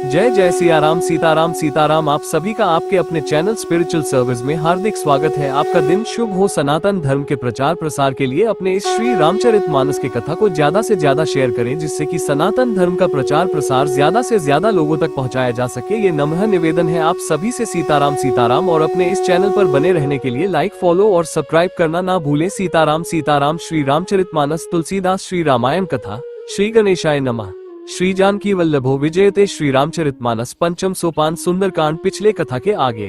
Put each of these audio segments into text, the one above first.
जय जय सियाराम सीताराम सीताराम। आप सभी का आपके अपने चैनल स्पिरिचुअल सर्विस में हार्दिक स्वागत है। आपका दिन शुभ हो। सनातन धर्म के प्रचार प्रसार के लिए अपने इस श्री रामचरितमानस की कथा को ज्यादा से ज्यादा शेयर करें, जिससे कि सनातन धर्म का प्रचार प्रसार ज्यादा से ज्यादा लोगों तक पहुंचाया जा सके। ये नम्र निवेदन है आप सभी से। सीताराम सीताराम। और अपने इस चैनल पर बने रहने के लिए लाइक, फॉलो और सब्सक्राइब करना ना भूलें। सीताराम सीताराम। श्री रामचरितमानस तुलसीदास श्री रामायण कथा। श्री गणेशाय नमः। श्री जानकी वल्लभो विजयते। श्री रामचरितमानस पंचम सोपान सुंदरकांड। पिछले कथा के आगे।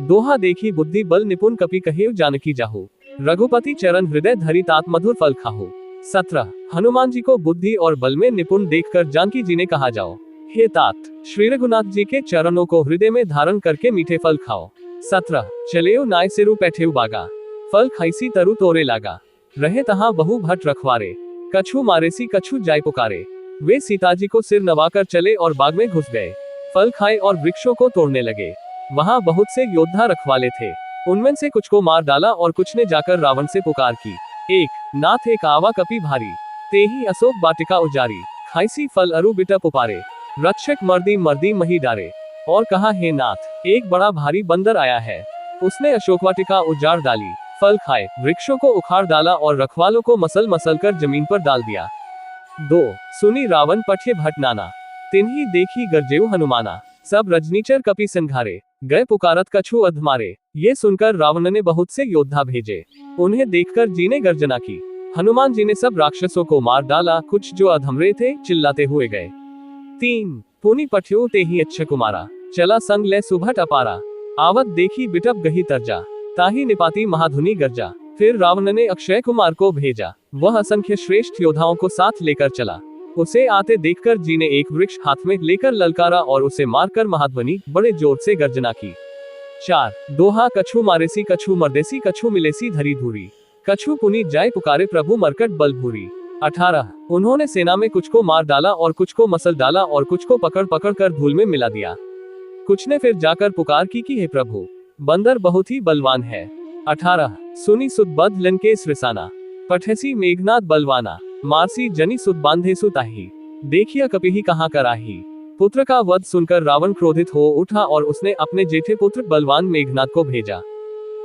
दोहा देखी बुद्धि बल निपुण कपि कहेउ जानकी जाहु, रघुपति चरण हृदय धरि तात मधुर फल खाहु। 17। हनुमान जी को बुद्धि और बल में निपुण देखकर जानकी जी ने कहा, जाओ हे तात, श्री रघुनाथ जी के चरणों को हृदय में धारण करके मीठे फल खाओ। 17। चलेउ नाय सिरु बैठेउ बागा, फल खाइसी तरु तोरे लागा। रहे तहां बहु भट रखवारे, कछु मारेसी कछु जाय पुकारे। वे सीताजी को सिर नवाकर चले और बाग में घुस गए। फल खाए और वृक्षों को तोड़ने लगे। वहां बहुत से योद्धा रखवाले थे। उनमें से कुछ को मार डाला और कुछ ने जाकर रावण से पुकार की, एक नाथ एक आवा कपि भारी, तेहि अशोक वाटिका उजारी। खाइसी फल अरु बिटप उपारे, रक्षक मर्दी मर्दी मही डारे। और कहा, हे नाथ, एक बड़ा भारी बंदर आया है। उसने अशोक वाटिका उजाड़ डाली, फल खाए, वृक्षों को उखाड़ डाला और रखवालों को मसल मसल कर जमीन पर डाल दिया। 2। सुनी रावण पठे भट नाना, तिन्ही देखी गरजेउ हनुमाना। सब रजनीचर कपि संघारे, गए पुकारत कछु अधमारे। ये सुनकर रावण ने बहुत से योद्धा भेजे। उन्हें देखकर जी ने गर्जना की। हनुमान जी ने सब राक्षसों को मार डाला। कुछ जो अधमरे थे चिल्लाते हुए गए। 3। पुनि पठ्यो तेहि अच्छ कुमारा, चला संग ले सुभट अपारा। आवत देखी बिटप गही तरजा, ताही निपाती महाधुनी गर्जा। फिर रावण ने अक्षय कुमार को भेजा। वह असंख्य श्रेष्ठ योद्धाओं को साथ लेकर चला। उसे आते देखकर जी ने एक वृक्ष हाथ में लेकर ललकारा और उसे मारकर महाध्वनि बड़े जोर से गर्जना की। 4। दोहा कछु मारेसी कछु मर्देसी कछु मिलेसी धरी धूरी, कछु पुनि जाय पुकारे प्रभु मरकट बल भूरी। 18। उन्होंने सेना में कुछ को मार डाला और कुछ को मसल डाला और कुछ को पकड़ पकड़ कर धूल में मिला दिया। कुछ ने फिर जाकर पुकार की कि हे प्रभु, बंदर बहुत ही बलवान है। 18। सुनी सुत बध लंकेश रिसाना, पठेसी मेघनाथ बलवाना। मारसी जनी सुत बांधेसु ताही, देखिया कपिहि कहाँ कराही। पुत्र का वध सुनकर रावण क्रोधित हो उठा और उसने अपने जेठे पुत्र बलवान मेघनाथ को भेजा।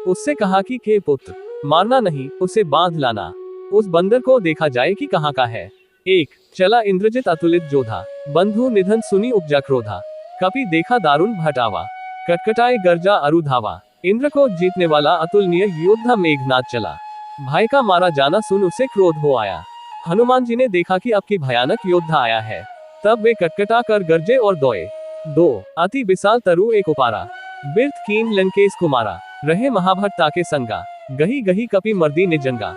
उससे कहा कि हे पुत्र, मारना नहीं, उसे बांध लाना। उस बंदर को देखा जाए कि कहाँ का है। 1। चला इंद्रजित अतुलित जोधा, बंधु निधन सुनी उपजा क्रोधा। कपि देखा दारुण भटावा, कटकटाए गर्जा अरु धावा। इंद्र को जीतने वाला अतुलनीय योद्धा मेघनाथ चला। भाई का मारा जाना सुन उसे क्रोध हो आया। हनुमान जी ने देखा कि अब की भयानक योद्धा आया है। तब वे कटकटा कर गरजे और दोए। 2। अति विशाल तरु एक उपारा, बिरथ कीन लंकेश कुमारा। रहे महाभट ताके संगा, गही गही कपि मर्दी ने जंगा।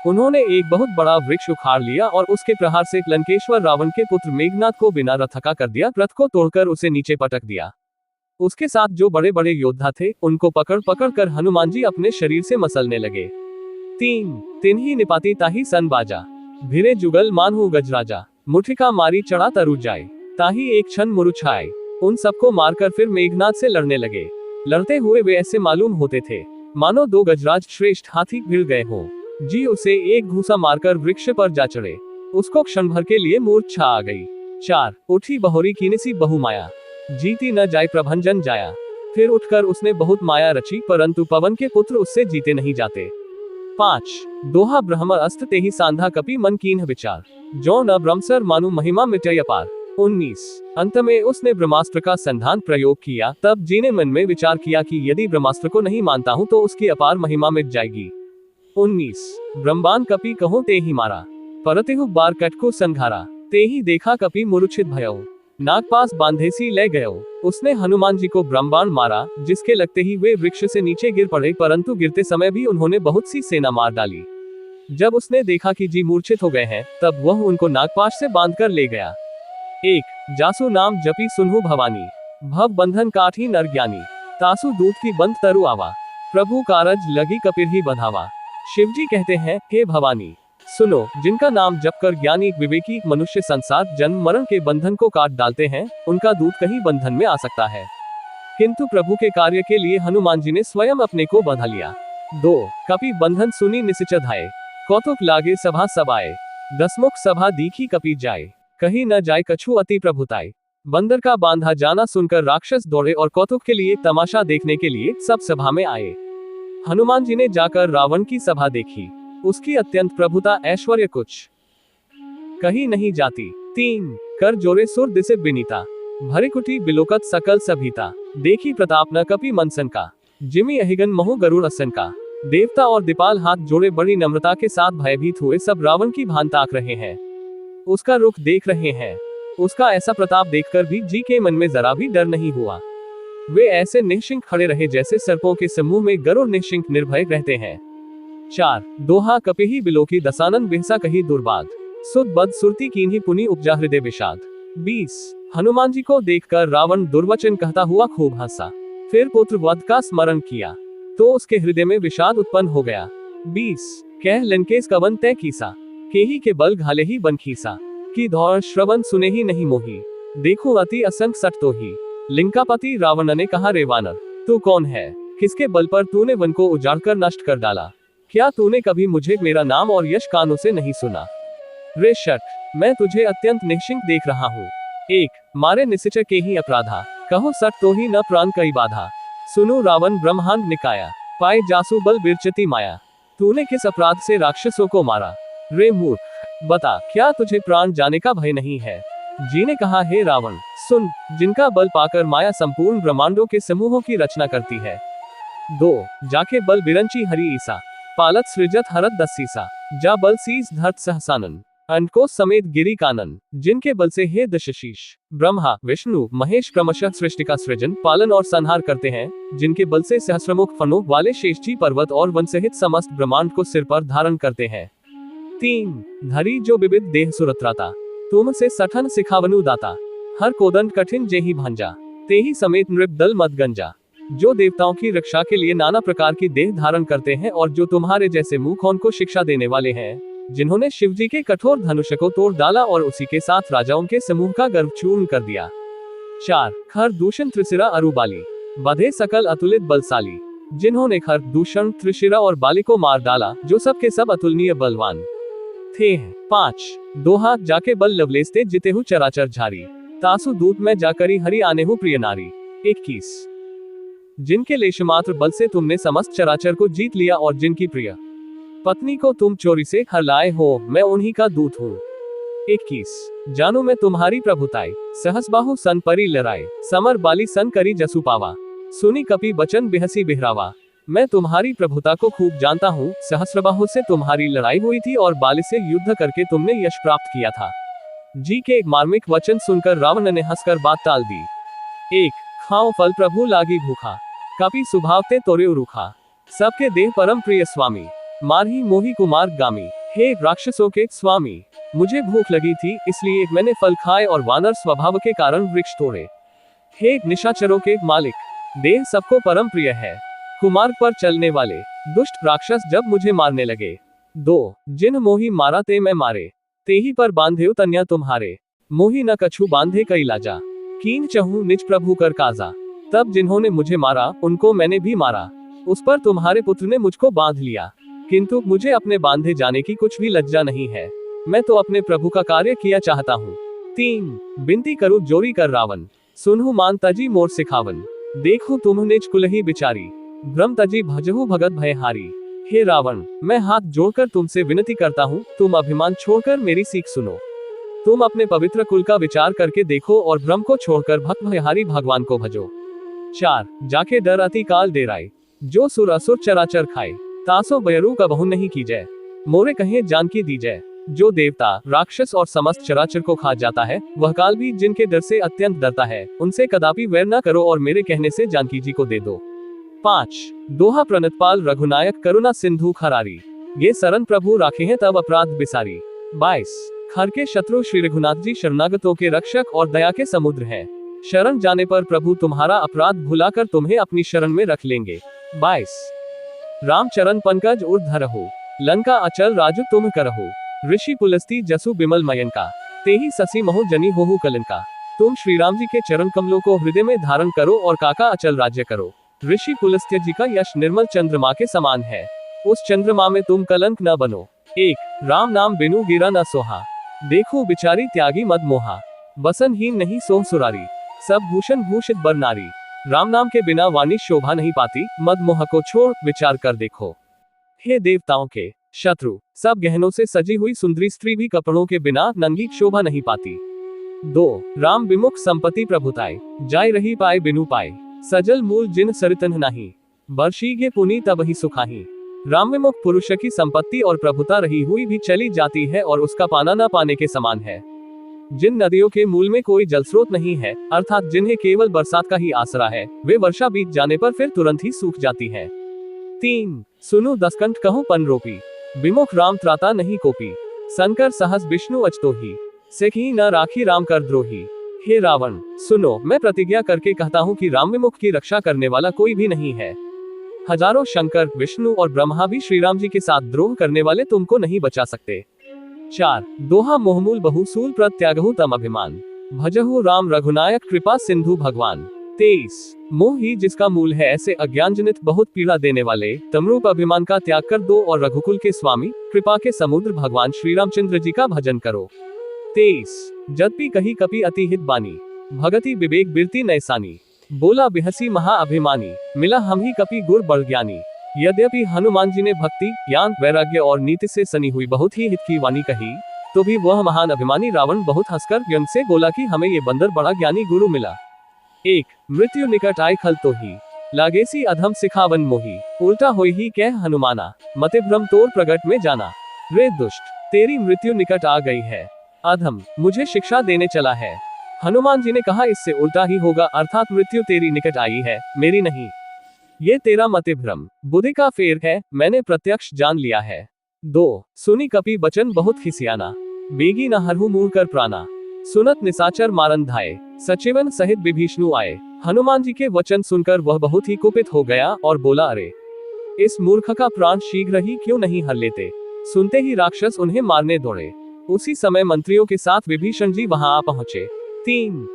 उन्होंने एक बहुत बड़ा वृक्ष उखाड़ लिया और उसके प्रहार से लंकेश्वर रावण के पुत्र मेघनाथ को बिना रथका कर दिया। रथ को तोड़कर उसे नीचे पटक दिया। उसके साथ जो बड़े बड़े योद्धा थे उनको पकड़ पकड़ कर हनुमान जी अपने शरीर से मसलने लगे। 3। तिन्ही निपाती ताही सन बाजा, भिरे जुगल मानहु गजराजा। मुठिका मारी चढ़ा तरु जाए, ताही एक क्षण मुरुछाए। उन सबको मारकर फिर मेघनाथ से लड़ने लगे। लड़ते हुए वे ऐसे मालूम होते थे मानो 2 गजराज श्रेष्ठ हाथी भिड़ गए हों। जी उसे एक घूसा मारकर वृक्ष पर जा चढ़े। उसको क्षण भर के लिए मूर्छा आ गई। 4। उठी बहोरी कीनेसी बहु माया, जीती न जाय प्रभंजन जाया। फिर उठकर उसने बहुत माया रची, परंतु पवन के पुत्र उससे जीते नहीं जाते। 5। दोहा ब्रह्म अस्त्र तेहि सांधा कपि मन कीन्ह विचार, जो न ब्रह्मसर मानु महिमा मिटय अपार। 19। अंत में उसने ब्रह्मास्त्र का संधान प्रयोग किया। तब जी ने मन में विचार किया कि यदि ब्रह्मास्त्र को नहीं मानता हूं तो उसकी अपार महिमा मिट जाएगी। 19। ब्रह्मांड कपि कहो तेहि मारा, परतिहु बार कटको संघारा। तेहि देखा कपि मूर्छित भयउ, नागपास बांधेसी ले गयो। उसने हनुमान जी को ब्रह्मांड मारा, जिसके लगते ही वे वृक्ष से नीचे गिर पड़े, परंतु गिरते समय भी उन्होंने बहुत सी सेना मार डाली। जब उसने देखा कि जी मूर्छित हो गए हैं, तब वह उनको नागपाश से बांधकर ले गया। 1। जासु नाम जपी सुनहु भवानी, भव बंधन काठी नर ज्ञानी। तासु दूत की बंध तरु आवा, प्रभु कारज लगी कपिर ही बधावा। शिवजी कहते हैं, हे भवानी, सुनो, जिनका नाम जपकर ज्ञानी विवेकी मनुष्य संसार जन्म मरण के बंधन को काट डालते हैं, उनका दूत कहीं बंधन में आ सकता है, किंतु प्रभु के कार्य के लिए हनुमान जी ने स्वयं अपने को बंधा लिया। 2। कपि बंधन सुनी निसिच धाये, कौतुक लागे सभा सबाए। 10 मुख सभा दीखी कपि जाए, कहीं न जाए कछु अति प्रभुताई। बंदर का बांधा जाना सुनकर राक्षस दौड़े और कौतुक के लिए तमाशा देखने के लिए सब सभा में आए। हनुमान जी ने जाकर रावण की सभा देखी। उसकी अत्यंत प्रभुता ऐश्वर्य कुछ कहीं नहीं जाती। 3 कर जोरे सुर दिसे बिनीता, भरे कुटी बिलोकत सकल सभीता। देखी प्रताप न कपि मनसन का, जिमि अहिगन महु गरुड़ असन का। देवता और दीपाल हाथ जोड़े बड़ी नम्रता के साथ भयभीत हुए सब रावण की भान ताक रहे हैं, उसका रुख देख रहे हैं। उसका ऐसा प्रताप देखकर भी जी के मन में जरा भी डर नहीं हुआ। वे ऐसे निश्चिंत खड़े रहे जैसे सर्पों के समूह में गरुड़ निश्चिंत निर्भय रहते हैं। 4 दोहा कपिहि बिलोकी दसानन बिहसा कही दुर्बाद, सुध बद सुरती कीन्ही पुनि उपजा हृदय विषाद। 20 हनुमान जी को देखकर रावण दुर्वचन कहता हुआ खूब हंसा, फिर पुत्र वध का स्मरण किया तो उसके हृदय में विषाद उत्पन्न हो गया। 20 कह लंकेश कवन तय कीसा, केही के बल घाले ही बन खीसा। की धौर श्रवण सुने ही नहीं मोही, देखो अति असंग सट तो ही। लिंकापति रावण ने कहा, रे वानर, तू कौन है? किसके बल पर तूने वन को उजाड़ कर नष्ट कर डाला? क्या तूने कभी मुझे मेरा नाम और यश कानों से नहीं सुना? रे शट, मैं तुझे अत्यंत निश्चिंत देख रहा हूँ। 1 मारे निश्चय के ही अपराधा, कहो सट तो ही न प्राण कई बाधा। सुनो रावण ब्रह्मांड निकाया, पाए जासु बल बिरचती माया। तूने किस अपराध से राक्षसों को मारा? रे मूर्ख, बता, क्या तुझे प्राण जाने का भय नहीं है? जी ने कहा, हे रावण, सुन, जिनका बल पाकर माया संपूर्ण ब्रह्मांडों के समूहों की रचना करती है। 2 जाके बल बिरंची हरि ईसा, पालत सृजत हरत दसीसा। जा बल सीस धरत सहसानन, अंको समेत गिरी कानन। जिनके बल से हे दशशीष ब्रह्मा विष्णु महेश क्रमशः सृष्टि का सृजन पालन और संहार करते हैं, जिनके बल से सहस्रमुख फनों वाले शेषजी पर्वत और वन सहित समस्त ब्रह्मांड को सिर पर धारण करते हैं। 3 धरी जो विविध देह सुरत्राता, तुम से सठन सिखावनु दाता। हर कोदंड कठिन जेहि भांजा, तेहि समेत नृप दल मत गंजा। जो देवताओं की रक्षा के लिए नाना प्रकार की देह धारण करते हैं और जो तुम्हारे जैसे मुखौन को शिक्षा देने वाले हैं, जिन्होंने शिवजी के कठोर धनुष को तोड़ डाला और उसी के साथ राजाओं के समूह का गर्व चूर्ण कर दिया। 4 खर दूषण त्रिशिरा अरुबाली, बधे सकल अतुलित बलशाली। जिन्होंने खर दूषण त्रिशिरा और बाली को मार डाला, जो सब के सब अतुलनीय बलवान थे। 5 दोहा जाके बल लवलेस्ते जिते हु चराचर झारी, तासु दूत में जाकरी हरि आने हु प्रिय नारी। 21 जिनके लेशमात्र बल से तुमने समस्त चराचर को जीत लिया और जिनकी प्रिय पत्नी को तुम चोरी से हर लाए हो, मैं उन्हीं का दूत हूँ। 21 जानो मैं तुम्हारी प्रभुताई, सहसबाहु सन परी लड़ाई, समर बाली सन करी जसु पावा। सुनी कपि बचन बिहसी बिहरावा, मैं तुम्हारी प्रभुता को खूब जानता हूँ। सहस्रबाहु से तुम्हारी लड़ाई हुई थी और बाली से युद्ध करके तुमने यश प्राप्त किया था। जी के एक मार्मिक वचन सुनकर रावण ने हंसकर बात टाल दी। 1 खाओ फल प्रभु लागी भूखा, कपि सुभावते तोरे रूखा। सबके देह परम प्रिय स्वामी, मारही मोही कुमार गामी। हे राक्षसों के स्वामी, मुझे भूख लगी थी, इसलिए मैंने फल खाए और वानर स्वभाव के कारण वृक्ष तोड़े। हे निशाचरों के मालिक, देह सबको परम प्रिय है, कुमार्ग पर चलने वाले दुष्ट राक्षस जब मुझे मारने लगे। 2 जिन मोही मारा ते मैं मारे, तेही पर बांधे तन्या तुम्हारे। मोही न कछु बांधे कई लाजा, कीन चहु निज प्रभु कर काजा। तब जिन्होंने मुझे मारा उनको मैंने भी मारा, उस पर तुम्हारे पुत्र ने मुझको बांध लिया, किंतु मुझे अपने बांधे जाने की कुछ भी लज्जा नहीं है। मैं तो अपने प्रभु का कार्य किया चाहता हूँ। 3 बिनती करूँ जोरी कर रावण, सुनहु मान तजी मोर सिखावन। देखो तुम निज कुलही बिचारी, भ्रम तजी भजहु भगत भयहारी। हे रावण, मैं हाथ जोड़कर तुमसे विनती करता हूँ, तुम अभिमान छोड़कर मेरी सीख सुनो। तुम अपने पवित्र कुल का विचार करके देखो और भ्रम को छोड़कर भक्त भयहारी भगवान को भजो। 4 जाके डर अति काल डेराए, जो सुर असुर चराचर खाए। तासो बयरू का बहु नहीं की जय, मोरे कहे जानकी दी जय। जो देवता राक्षस और समस्त चराचर को खा जाता है, वह काल भी जिनके डर से अत्यंत डरता है, उनसे कदापि वैर न करो और मेरे कहने से जानकी जी को दे दो। 5 दोहा प्रणतपाल रघुनायक करुणा सिंधु खरारी, ये शरण प्रभु राखे हैं तब अपराध बिसारी। 22 खर के शत्रु श्री रघुनाथ जी शरणागतों के रक्षक और दया के समुद्र हैं, शरण जाने पर प्रभु तुम्हारा अपराध भुलाकर तुम्हें अपनी शरण में रख लेंगे। 22 राम चरण पंकज ऊर्ध्व, लंका अचल राजु तुम करहु। ऋषि पुलस्ती जसु बिमल मयंका, तेहि ससी महु जनी होहु कलंका। तुम श्री राम जी के चरण कमलों को हृदय में धारण करो और काका अचल राज्य करो। ऋषि पुलस्त्य जी का यश निर्मल चंद्रमा के समान है, उस चंद्रमा में तुम कलंक न बनो। 1 राम नाम बिनु गिरा न सोहा, देखो बिचारी त्यागी मद मोहा, बसनहीन नहीं सोह सुरारी, सब भूषण भूषित बर नारी, राम नाम के बिना वाणी शोभा नहीं पाती, मद मोह को छोड़ विचार कर देखो। हे देवताओं के शत्रु, सब गहनों से सजी हुई सुंदरी स्त्री भी कपड़ों के बिना नंगी शोभा नहीं पाती। 2 राम विमुख संपत्ति प्रभुताई, जाय रही पाए बिनु पाए, सजल मूल जिन सरितन नहीं, बरशीगे पुनी तब ही सुखाही। राम विमुख पुरुष की संपत्ति और प्रभुता रही हुई भी चली जाती है और उसका पाना न पाने के समान है। जिन नदियों के मूल में कोई जल स्रोत नहीं है, अर्थात जिन्हें केवल बरसात का ही आसरा है, वे वर्षा बीत जाने पर फिर तुरंत ही सूख जाती है। 3 सुनो दसकंठ कहूं पन रोपी, विमुख राम त्राता नहीं कोपी, संकर सहस विष्णु अचतो ही, सेखी न राखी राम कर द्रोही। हे रावण सुनो, मैं प्रतिज्ञा करके कहता हूँ कि राम विमुख की रक्षा करने वाला कोई भी नहीं है। हजारों शंकर, विष्णु और ब्रह्मा भी श्री राम जी के साथ द्रोह करने वाले तुमको नहीं बचा सकते। 4 दोहा मोहमूल बहुसूल प्रत्यागहु तम अभिमान, भजहु राम रघुनायक कृपा सिंधु भगवान। 23 मोह ही जिसका मूल है, ऐसे अज्ञान जनित बहुत पीड़ा देने वाले तमरूप अभिमान का त्याग कर दो और रघुकुल के स्वामी, कृपा के समुद्र भगवान श्री रामचंद्र जी का भजन करो। 23 जदपि कही कपि अति हित बानी, भगति विवेक बिरती नैसानी, बोला बिहसी महा अभिमानी, मिला हम ही कपि गुर बड़ ज्ञानी। यद्यपि हनुमान जी ने भक्ति, ज्ञान, वैराग्य और नीति से सनी हुई बहुत ही हित की वाणी कही, तो भी वह महान अभिमानी रावण बहुत हंसकर व्यंग से बोला कि हमें ये बंदर बड़ा ज्ञानी गुरु मिला। 1 मृत्यु निकट आए खल तो ही, लागेसी अधम सिखावन मोही, उल्टा होई ही कह हनुमाना, मते भ्रम तोर प्रगट में जाना। रे दुष्ट, तेरी मृत्यु निकट आ गई है, अधम मुझे शिक्षा देने चला है। हनुमान जी ने कहा इससे उल्टा ही होगा, अर्थात मृत्यु तेरी निकट आई है, मेरी नहीं। ये तेरा मति भ्रम, बुद्धि का फेर है, मैंने प्रत्यक्ष जान लिया है। 2 सुनी कपि बचन बहुत खिसियाना, बेगी न हरहु मूढ़ कर प्राणा, सुनत निसाचर मारन धाये, सचिवन सहित विभीषणु आए। हनुमान जी के वचन सुनकर वह बहुत ही कुपित हो गया और बोला, अरे इस मूर्ख का प्राण शीघ्र ही क्यों नहीं हर लेते। सुनते ही राक्षस उन्हें मारने दौड़े। उसी समय मंत्रियों के साथ विभीषण जी वहां आ पहुंचे। 3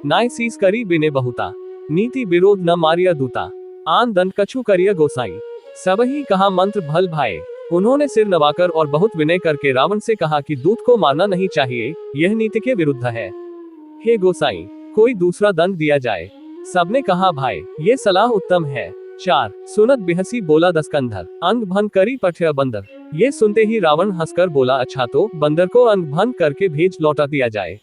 नाय सीस करी बिने बहुता, नीति विरोध न मारिया दूता, आन दंड कछु करिया गोसाई, सब ही कहा मंत्र भल भाए। उन्होंने सिर नवाकर और बहुत विनय करके रावण से कहा कि दूत को मारना नहीं चाहिए, यह नीति के विरुद्ध है। हे गोसाई, कोई दूसरा दंड दिया जाए। सबने कहा भाई, ये सलाह उत्तम है। 4 सुनत बिहसी बोला दसकंधर, अंग भंग करी पठ्य बंदर। ये सुनते ही रावण हंसकर बोला, अच्छा तो बंदर को अंग भंग करके भेज लौटा दिया जाए।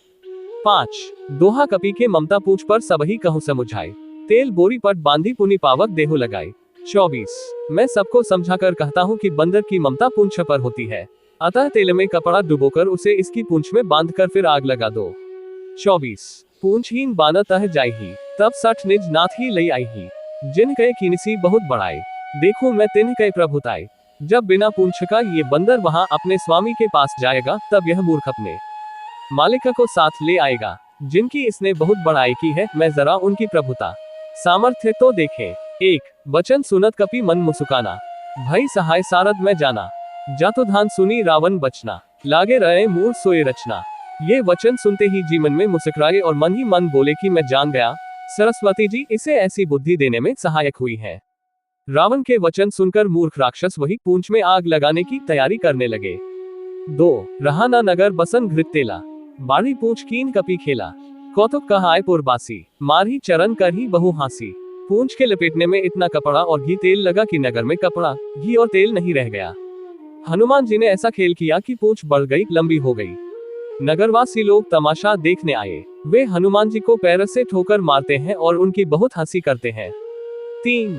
5 दोहा कपि के ममता पूछ पर सबही कहूं समुझाए, तेल बोरी पट बांधी पुनि पावक देहु लगाई। 24 मैं सबको समझाकर कहता हूँ कि बंदर की ममता पूंछ पर होती है, अतः तेल में कपड़ा डुबोकर उसे इसकी पूंछ में बांधकर फिर आग लगा दो। 24 पूंछहीन बाना तह जाई ही, तब सठ निज नाथ ही लई आई ही, जिन कहे किनसी बहुत बड़ाई, देखो मैं तिन्ह कहे प्रभुताई। जब बिना पूंछ का ये बंदर वहां अपने स्वामी के पास जाएगा, तब यह मूर्ख अपने मालिक को साथ ले आएगा, जिनकी इसने बहुत बड़ाई की है, मैं जरा उनकी प्रभुता सामर्थ्य तो देखें। 1 वचन सुनत कपि मन मुसुकाना, भई सहाय सारद में जाना, जातो धान सुनी रावण बचना, लागे रहे मूर सोए रचना। ये वचन सुनते ही जी मन में मुस्कुराए और मन ही मन बोले कि मैं जान गया, सरस्वती जी इसे ऐसी बुद्धि देने में सहायक हुई है। रावण के वचन सुनकर मूर्ख राक्षस वही पूंछ में आग लगाने की तैयारी करने लगे। 2 रहा ना नगर बसन घृत तेला, बाढ़ी पूंछ कीन कपि खेला, कौतुक कहाय पुरबासी, मारही चरण कर ही बहु हासी। पूंछ के लपेटने में इतना कपड़ा और घी तेल लगा कि नगर में कपड़ा, घी और तेल नहीं रह गया। हनुमान जी ने ऐसा खेल किया कि पूंछ बढ़ गई, लंबी हो गई। नगरवासी लोग तमाशा देखने आए। वे हनुमान जी को पैर से ठोकर मारते हैं और उनकी बहुत हंसी करते हैं। 3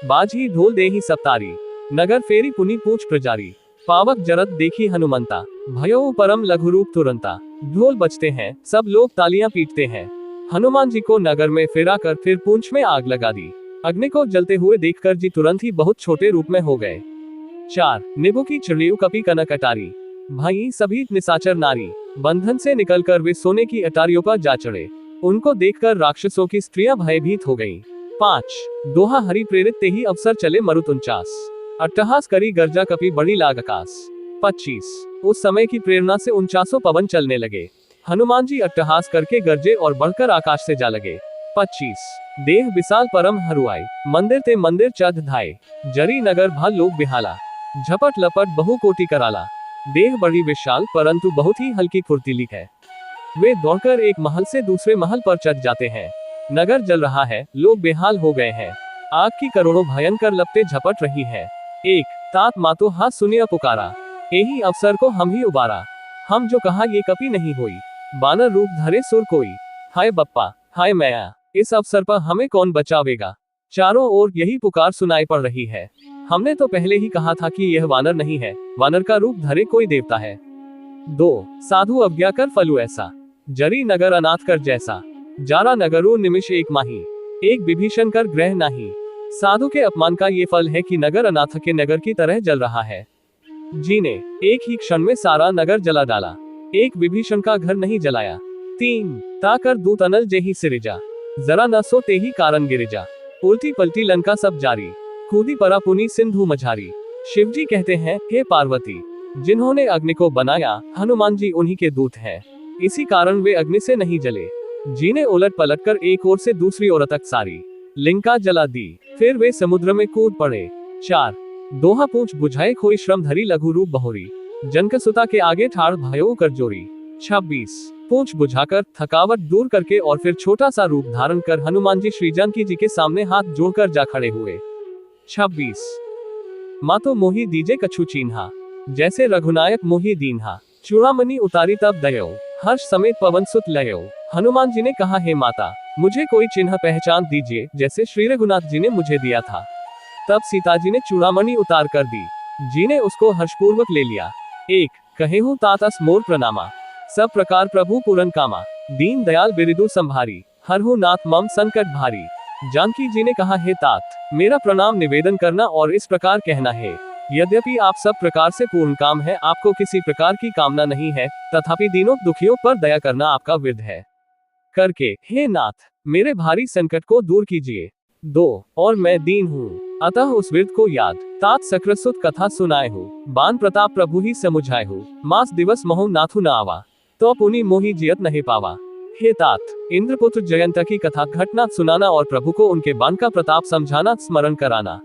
बाजी ढोल दे ही सप्तारी, नगर फेरी पुनि पूंछ प्रजारी, पावक जरत देखी हनुमंता, भयो परम लघु रूप तुरंता। ढोल बजते हैं, सब लोग तालियां पीटते हैं। हनुमान जी को नगर में फिरा कर फिर पूंछ में आग लगा दी। अग्नि को जलते हुए देखकर जी तुरंत ही बहुत छोटे रूप में हो गए। 4 निभु की चिड़ियों कपि कनक अटारी, भाई सभी निशाचर नारी, बंधन से निकलकर वे सोने की अटारियों पर जा चढ़े। उनको देखकर राक्षसों की स्त्रियां भयभीत हो गईं। 5 दोहा हरि प्रेरित ते ही अवसर चले मरुत 49, अट्टहास करी गर्जा कपि बड़ी लाग आकाश। 25 उस समय की प्रेरणा से 49 पवन चलने लगे। हनुमान जी अट्टहास करके गरजे और बढ़कर आकाश से जा लगे। 25 देह विशाल परम हरुआई, मंदिर ते मंदिर चढ़ धाये, जरी नगर भा लोग बिहाला, झपट लपट बहु कोटि कराला। देह बड़ी विशाल परंतु बहुत ही हल्की फुर्तीली है। वे दौड़कर एक महल से दूसरे महल पर चढ़ जाते हैं। नगर जल रहा है, लोग बेहाल हो गए हैं। आग की करोड़ों भयंकर लपटें झपट रही हैं। एक तात मातो हाथ सुनिया पुकारा, यही अवसर को हम ही उबारा। हम जो कहा ये कभी नहीं हुई, बानर रूप धरे सुर कोई। हाय बप्पा, हाय मैया, इस अवसर पर हमें कौन बचावेगा। चारों ओर यही पुकार सुनाई पड़ रही है। हमने तो पहले ही कहा था कि यह वानर नहीं है, वानर का रूप धरे कोई देवता है। 2 साधु अज्ञा कर फलु ऐसा, जरी नगर अनाथ कर जैसा। जारा नगरु निमिष एक माही, एक विभीषण कर ग्रह नाही। साधु के अपमान का ये फल है कि नगर अनाथ के नगर की तरह जल रहा है। जी ने एक ही क्षण में सारा नगर जला डाला, एक विभीषण का घर नहीं जलाया। 3 ताकर दूत अनल जेही सिरिजा, जरा न सो ते ही कारण गिरिजा। उल्टी पलटी लंका सब जारी, कूदी परा पुनी सिंधु मझारी। शिवजी कहते हैं, हे पार्वती, जिन्होंने अग्नि को बनाया, हनुमान जी उन्हीं के दूत हैं। इसी कारण वे अग्नि से नहीं जले। जी ने उलट पलट कर एक ओर से दूसरी ओर तक सारी लिंका जला दी। फिर वे समुद्र में कूद पड़े। 4 दोहा पूछ बुझाए खोई श्रम धरी लघु रूप बहोरी, जनक सुता के आगे ठाड़ भयो कर जोरी। 26 पूछ बुझाकर थकावट दूर करके और फिर छोटा सा रूप धारण कर हनुमान जी श्री जानकी जी के सामने हाथ जोड़कर जा खड़े हुए। 26 मातो मोही दीजे कछु चीन्हा, जैसे रघुनायक मोही दीन्हा। चूड़ामणि उतारी तब दयो, हर्ष समेत पवन सुत लयो। हनुमान जी ने कहा, हे माता, मुझे कोई चिन्ह पहचान दीजिए, जैसे श्री रघुनाथ जी ने मुझे दिया था। तब सीता जी ने चूड़ामणि उतार कर दी। जी ने उसको हर्षपूर्वक ले लिया। 1 कहेहु तातस मोर प्रणामा, सब प्रकार प्रभु पूरन कामा। दीन दयाल बिरिदु संभारी, हरहु नाथ मम संकट भारी। जानकी जी ने कहा, हे तात, मेरा प्रणाम निवेदन करना और इस प्रकार कहना है, यद्यपि आप सब प्रकार से पूर्ण काम है, आपको किसी प्रकार की कामना नहीं है, तथापि दीनों दुखियों पर दया करना आपका विध है। करके, हे नाथ, मेरे भारी संकट को दूर कीजिए। 2 और मैं दीन हूँ, अतः उस विरध को याद तात सक्रसुत कथा सुनाए हो। बान प्रताप प्रभु ही समुझाए हो, मास दिवस महु नाथु न आवा, तो पुनि मोहि जियत नहीं पावा। हे तात, इंद्रपुत्र जयंत की कथा घटना सुनाना और प्रभु को उनके बाण का प्रताप समझाना, स्मरण कराना।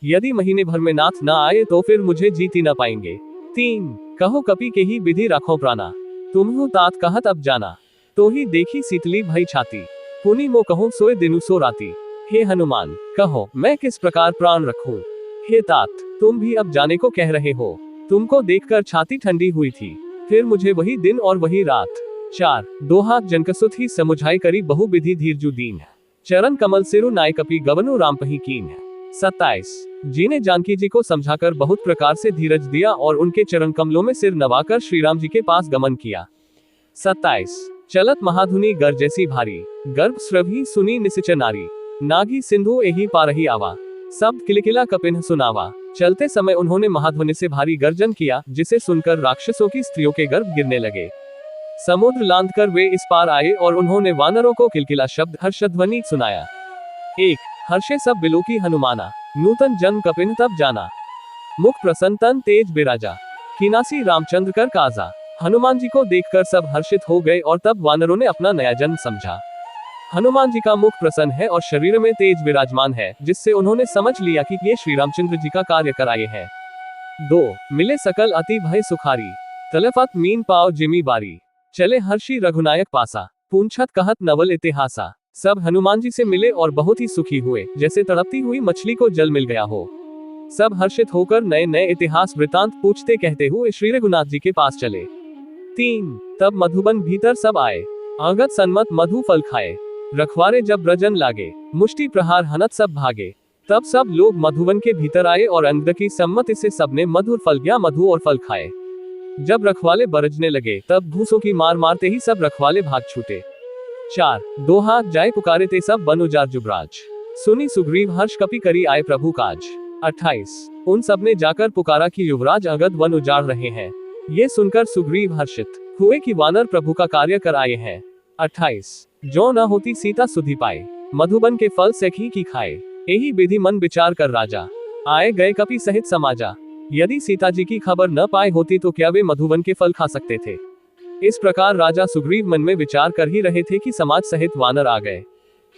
यदि महीने भर में नाथ न आए तो फिर मुझे जीती न पाएंगे। 3 कहो कपि के ही विधि राखो प्राणा, तुम्हु तात कहत अब जाना। तो ही देखी शीतली भई छाती, पुनि मो कहूँ सोए दिनु सो राती। हे हनुमान, कहो मैं किस प्रकार प्राण रखूं। हे तात, तुम भी अब जाने को कह रहे हो, तुमको देखकर छाती ठंडी हुई थी, फिर मुझे वही दिन और वही रात। 4 दोहा जनकसुत ही समुझाई करी बहु विधि धीरजु दीन, चरण कमल सिरु नाय कपि गवनु राम पही कीन। 27 जी ने जानकी जी को समझाकर बहुत प्रकार से धीरज दिया और उनके चरण कमलों में सिर नवाकर श्री राम जी के पास गमन किया। 27 चलत महाधुनी गर जैसी भारी, गर्भ स्रभी सुनी निसिच नारी। नागी सिंधु एही पारही आवा, शब्द किलकिला कपिन सुनावा। चलते समय उन्होंने महाध्वनि से भारी गर्जन किया, जिसे सुनकर राक्षसों की स्त्रियों के गर्भ गिरने लगे। समुद्र लांघ कर वे इस पार आए और उन्होंने वानरों को किलकिला शब्द हर्षध्वनि सुनाया। 1 हर्षे सब बिलो की हनुमाना, नूतन जन्म कपिन तब जाना। मुख प्रसन्न तन तेज बिराजा, किनासी रामचंद्र कर काजा। हनुमान जी को देखकर सब हर्षित हो गए और तब वानरों ने अपना नया जन्म समझा। हनुमान जी का मुख प्रसन्न है और शरीर में तेज विराजमान है, जिससे उन्होंने समझ लिया कि ये श्री रामचंद्र जी का कार्य कराए हैं। 2 मिले सकल अति भय सुखारी, तलफत मीन पाव जिमी बारी। चले हर्षी रघुनायक पासा, पूंछत कहत नवल इतिहासा। सब हनुमान जी से मिले और बहुत ही सुखी हुए, जैसे तड़पती हुई मछली को जल मिल गया हो। सब हर्षित होकर नए नए इतिहास वृतांत पूछते कहते हुए श्री रघुनाथ जी के पास चले। 3 तब मधुबन भीतर सब आए, अंगद सन्मत मधु फल खाए। रखवारे जब ब्रजन लागे, मुष्टि प्रहार हनत सब भागे। तब सब लोग मधुबन के भीतर आए और अंगद की सम्मति से सबने मधुर फल या मधु और फल खाए। जब रखवाले बरजने लगे, तब भूसों की मार मारते ही सब रखवाले भाग छूटे। 4 दोहा जाय पुकारे ते सब बन उजार जुबराज, सुनी सुग्रीव हर्ष कपि करी आए प्रभु काज। 28 उन सब ने जाकर पुकारा कि युवराज अंगद वन उजाड़ रहे हैं। ये सुनकर सुग्रीव हर्षित हुए कि वानर प्रभु का कार्य कर आए हैं। 28 जो न होती सीता सुधि पाए, मधुबन के फल सेखी की खाए। यही विधि मन विचार कर राजा, आए गए कपि सहित समाजा। यदि सीता जी की खबर न पाए होती तो क्या वे मधुबन के फल खा सकते थे। इस प्रकार राजा सुग्रीव मन में विचार कर ही रहे थे कि समाज सहित वानर आ गए।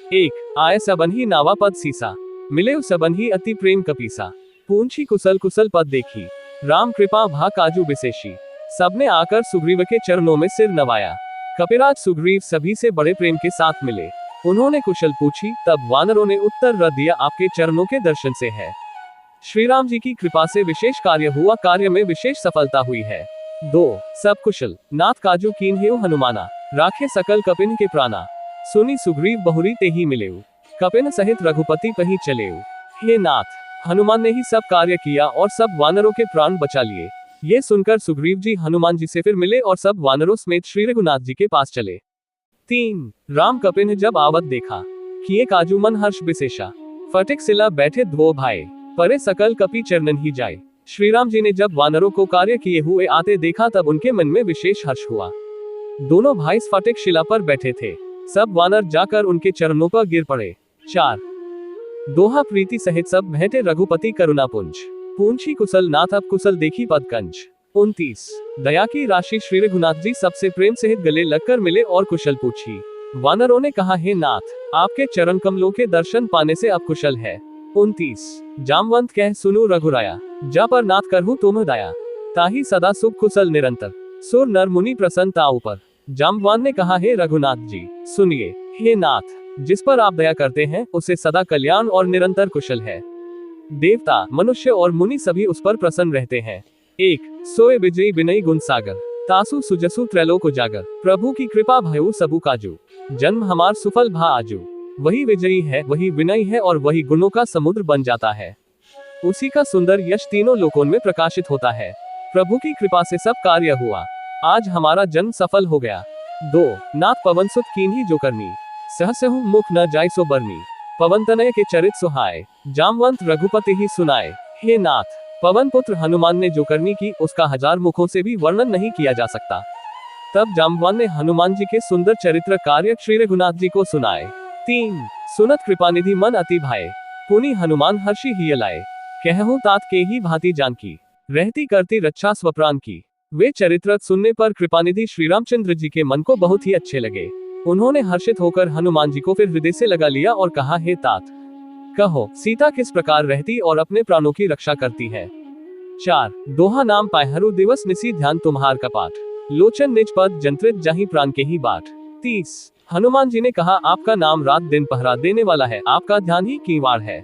1 आए सबन ही नावा पद सीसा, मिले सबन ही अति प्रेम कपीसा। पूंछी कुशल कुशल पद देखी, राम कृपा भा काजू विशेषी। सबने आकर सुग्रीव के चरणों में सिर नवाया। कपिराज सुग्रीव सभी से बड़े प्रेम के साथ मिले। उन्होंने कुशल पूछी, तब वानरों ने उत्तर रख दिया, आपके चरणों के दर्शन से है। श्री राम जी की कृपा से विशेष कार्य हुआ, कार्य में विशेष सफलता हुई है। 2 सब कुशल। नाथ काजू कीन हेउ हनुमाना, राखे सकल कपिन के प्राणा। सुनी सुग्रीव बहुरी ते ही मिलेउ, कपिन सहित रघुपति कहीं चलेउ। हे नाथ, हनुमान ने ही सब कार्य किया और सब वानरों के प्राण बचा लिए। ये सुनकर सुग्रीव जी हनुमान जी से फिर मिले और सब वानरों समेत श्री रघुनाथ जी के पास चले। 3 राम कपिन जब आवत देखा, किए काजू मन हर्ष विशेषा। फटिक सिला बैठे धो भाई, परे सकल कपि चरणन ही जाए। श्री राम जी ने जब वानरों को कार्य किए हुए आते देखा, तब उनके मन में विशेष हर्ष हुआ। दोनों भाई फटिक शिला पर बैठे थे। सब वानर जाकर उनके चरणों पर गिर पड़े। 4 दोहा प्रीति सहित सब भेंटे रघुपति करुणापुंज। पूंछी कुशल नाथ अब कुशल देखी पदकंज। 29 दया की राशि श्री रघुनाथ जी सबसे प्रेम सहित गले लगकर मिले और कुशल पूछी। वानरों ने कहा, हे नाथ, आपके चरण कमलों के दर्शन पाने से अब कुशल है। 29 जामवंत कह सुनु रघुराया, जा पर नाथ करहु तुम दया। ताही सदा सुख कुशल निरंतर, सुर नर मुनि प्रसन्न ताऊ पर। जाम्बवान ने कहा, हे रघुनाथ जी सुनिए, हे नाथ, जिस पर आप दया करते हैं उसे सदा कल्याण और निरंतर कुशल है। देवता, मनुष्य और मुनि सभी उस पर प्रसन्न रहते हैं। 1 सोए विजयी विनयी गुण सागर, तासु सुजसु त्रैलोक उजागर। प्रभु की कृपा भयउ सबु काजू, जन्म हमार सुफल भा आजू। वही विजयी है, वही विनयी है और वही गुणों का समुद्र बन जाता है। उसी का सुंदर यश तीनों लोकों में प्रकाशित होता है। प्रभु की कृपा से सब कार्य हुआ, आज हमारा जन्म सफल हो गया। 2 नाथ पवन सुत कीन्ही जो करनी, सहसहु मुख न जाय सो बरनी। पवन तनय के चरित सुहाए, जामवंत रघुपति ही सुनाए। हे नाथ, पवन पुत्र हनुमान ने जो करनी की उसका 1000 मुखों से भी वर्णन नहीं किया जा सकता। तब जाम्बवान ने हनुमान जी के सुंदर चरित्र कार्य श्री रघुनाथ जी को सुनाए। 3 सुनत कृपानिधि मन अति भाए, पुनि हनुमान हर्षि हिय लाए। कहूँ तात के ही भांति जानकी, रहती करती रक्षा स्वप्राण की। वे चरित्र सुनने पर कृपानिधि श्री रामचंद्र जी के मन को बहुत ही अच्छे लगे। उन्होंने हर्षित होकर हनुमान जी को फिर हृदय से लगा लिया और कहा, हे तात, कहो सीता किस प्रकार रहती और अपने प्राणों की रक्षा करती है। 4 दोहा नाम पायहरु दिवस निसी ध्यान तुम्हार कपाट, लोचन निज पद जंत्रित जाहि प्राण के ही बाट। 30 हनुमान जी ने कहा, आपका नाम रात दिन पहरा देने वाला है, आपका ध्यान ही कीवाड़ है।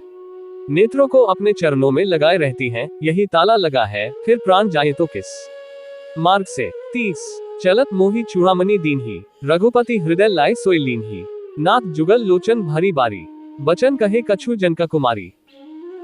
नेत्रों को अपने चरणों में लगाए रहती हैं, यही ताला लगा है, फिर प्राण जाए तो किस मार्ग से। 30 चलत मोही चूड़ामणि दीन ही, रघुपति हृदय लाए सोई लीन ही। नाथ जुगल लोचन भरी बारी, बचन कहे कछु जनका कुमारी।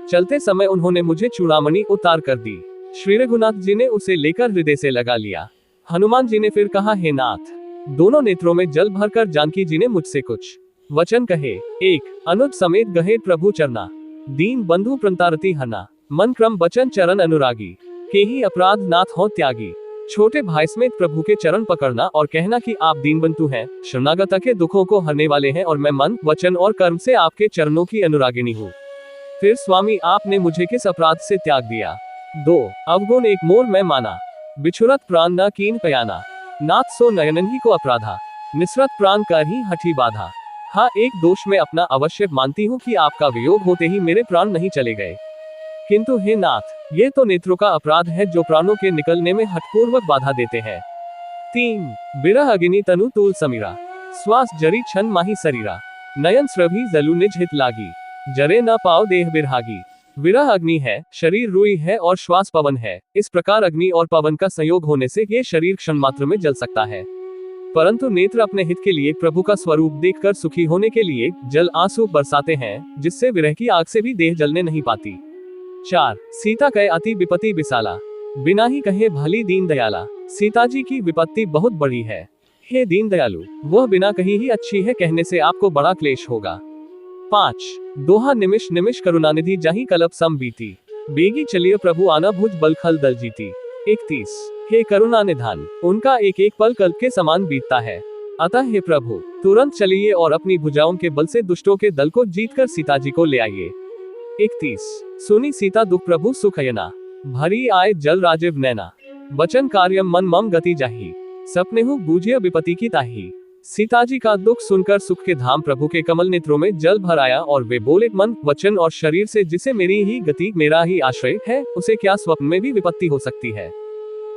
चलते समय उन्होंने मुझे चूड़ामणि उतार कर दी। श्री रघुनाथ जी ने उसे लेकर हृदय से लगा लिया। हनुमान जी ने फिर कहा, हे नाथ, दोनों नेत्रों में जल भरकर जानकी जी ने मुझसे कुछ वचन कहे। 1 अनुज समेत गहे प्रभु चरना, दीन बंधु प्रंतारती हना। मन क्रम बचन चरण अनुरागी, के ही अपराध नाथ हो त्यागी। छोटे भाई समेत प्रभु के चरण पकड़ना और कहना कि आप दीनबंधु हैं, शरणागत के दुखों को हरने वाले हैं और मैं मन, वचन और कर्म से आपके चरणों की अनुरागिनी हूँ। फिर स्वामी आपने मुझे किस अपराध से त्याग दिया। 2 अवगुण एक मोर मैं माना, बिछुरत प्राण न कीन पयाना। नाथ सो नयनन ही को अपराधा, निसरत प्राण कर ही हठी बाधा। हाँ, एक दोष में अपना अवश्य मानती हूँ कि आपका वियोग होते ही मेरे प्राण नहीं चले गए, किंतु हे नाथ, ये तो नेत्रों का अपराध है जो प्राणों के निकलने में हठपूर्वक बाधा देते हैं। 3 बिरह अग्नि तनु तूल समीरा, श्वास जरी छन माही शरीरा। नयन स्रभी जलु निज हित लागी, जरे न पाओ देह बिरहागी। विरह अग्नि है, शरीर रुई है और श्वास पवन है। इस प्रकार अग्नि और पवन का संयोग होने से ये शरीर क्षण मात्र में जल सकता है, परंतु नेत्र अपने हित के लिए प्रभु का स्वरूप देखकर सुखी होने के लिए जल आंसू बरसाते हैं, जिससे विरह की आग से भी देह जलने नहीं पाती। 4 सीता कहे अति विपत्ति विशाला, बिना ही कहे भली दीन दयाला। सीता जी की विपत्ति बहुत बड़ी है, हे दीन दयालु, वह बिना कही ही अच्छी है, कहने से आपको बड़ा क्लेश होगा। 5 दोहा निमिष निमिष करुणानिधि जाहि कलप सम बीती, बेगी चलिए प्रभु आना भुज बल खल दल जीती। 31 हे करुणा निधान, उनका एक एक पल कल्प के समान बीतता है, अतः हे प्रभु तुरंत चलिए और अपनी भुजाओं के बल से दुष्टों के दल को जीतकर सीता जी को ले आइए। 31 सुनी सीता दुख प्रभु सुखयना, भरी आए जल राजीव नैना। बचन कार्यम मन मम गति जाही, सपने हु बूझिय विपत्ति की ताही। सीताजी का दुख सुनकर सुख के धाम प्रभु के कमल नेत्रों में जल भर आया और वे बोले, मन, वचन और शरीर से जिसे मेरी ही गति, मेरा ही आश्रय है, उसे क्या स्वप्न में भी विपत्ति हो सकती है।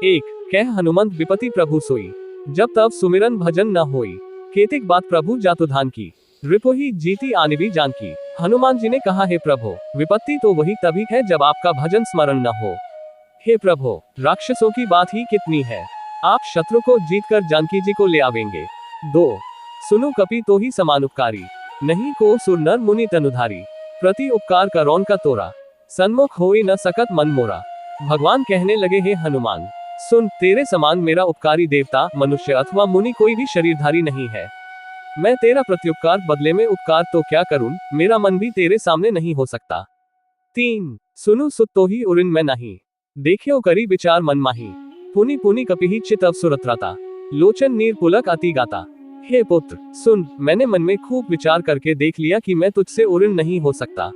1 कह हनुमंत विपत्ति प्रभु सोई, जब तब सुमिरन भजन न होई। केतिक बात प्रभु जातु धान की, रिपुहि जीती आनिबी जान की। हनुमान जी ने कहा, हे प्रभु, विपत्ति तो वही तभी है जब आपका भजन स्मरण न हो। हे प्रभु, राक्षसों की बात ही कितनी है, आप शत्रु को जीतकर जानकी जी को ले आवेंगे। 2 सुनु कपि तो ही समानुपकारी, नहीं को सुर नर मुनि तनुधारी। प्रति उपकार करौन का तोरा, सन्मुख होई न सकत मन मोरा। भगवान कहने लगे, हे हनुमान, सुन, तेरे समान मेरा उपकारी देवता, मनुष्य अथवा मुनि कोई भी शरीरधारी नहीं है। मैं तेरा प्रत्युपकार बदले में उपकार तो क्या करूं, मेरा मन भी तेरे सामने नहीं हो सकता। 3 सुनु सुत तो ही उरिन मैं नहीं, देखियो करी विचार मन माही। पुनि पुनि कपिहि चित अवसुरत्राता, लोचन नीर पुलक अति गाता। हे पुत्र, सुन, मैंने मन में खूब विचार करके देख लिया कि मैं तुझसे उऋण नहीं हो सकता।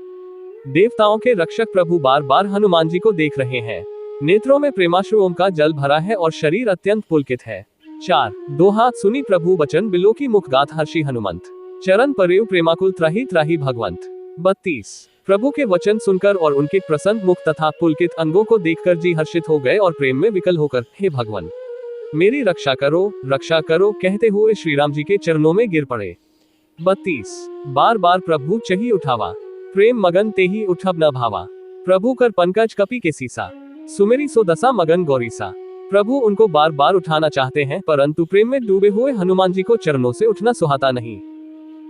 देवताओं के रक्षक प्रभु बार बार हनुमान जी को देख रहे हैं। नेत्रों में प्रेमाश्रुओं का जल भरा है और शरीर अत्यंत पुलकित है। 4 दो हाथ सुनी प्रभु बचन, बिलो की मुख गात हर्षि हनुमंत। चरण परेव प्रेमाकुल त्राही त्राही भगवंत। 32 प्रभु के वचन सुनकर और उनके प्रसन्न मुख तथा पुलकित अंगों को देखकर जी हर्षित हो गए और प्रेम में विकल होकर, हे भगवान, मेरी रक्षा करो कहते हुए श्री राम जी के चरणों में गिर पड़े। 32 बार बार प्रभु चही उठावा, प्रेम मगन ते ही उठब न भावा। प्रभु कर पंकज कपि के सीसा, सुमेरी सो दशा मगन गौरीसा। प्रभु उनको बार बार उठाना चाहते हैं, परंतु प्रेम में डूबे हुए हनुमान जी को चरणों से उठना सुहाता नहीं।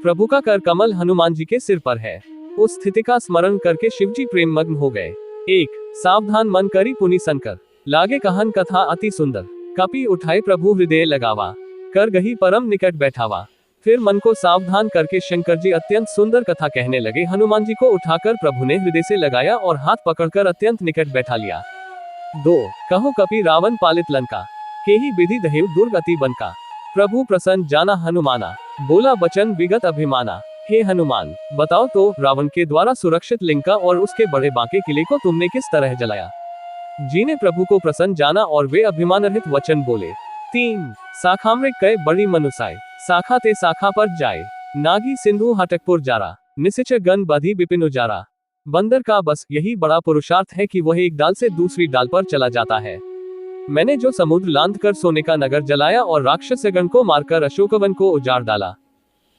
प्रभु का कर कमल हनुमान जी के सिर पर है। उस स्थिति का स्मरण करके शिव जी प्रेम मग्न हो गए। 1 सावधान मन करी पुनि संकर, लागे कहन कथा अति सुंदर। कपि उठाए प्रभु हृदय लगावा, कर गही परम निकट बैठावा। फिर मन को सावधान करके शंकर जी अत्यंत सुंदर कथा कहने लगे। हनुमान जी को उठाकर प्रभु ने हृदय से लगाया और हाथ पकड़कर अत्यंत निकट बैठा लिया। 2 कहो कपि रावण पालित लंका, केहि विधि दहेव दुर्ग अति बनका। प्रभु प्रसन्न जाना हनुमाना, बोला बचन विगत अभिमाना। हे हनुमान, बताओ तो, रावण के द्वारा सुरक्षित लंका और उसके बड़े बांके किले को तुमने किस तरह जलाया। जी ने प्रभु को प्रसन्न जाना और वे अभिमान रहित वचन बोले। 3 साखामृग कय बड़ी मनुसाय, शाखा ते शाखा पर जाए। नागी सिंधु हटकपुर जारा, निशिचर गन बधी विपिन उजारा। बंदर का बस यही बड़ा पुरुषार्थ है कि वह एक डाल से दूसरी डाल पर चला जाता है। मैंने जो समुद्र लांघ कर सोने का नगर जलाया और राक्षसगण को मारकर अशोकवन को उजाड़ डाला।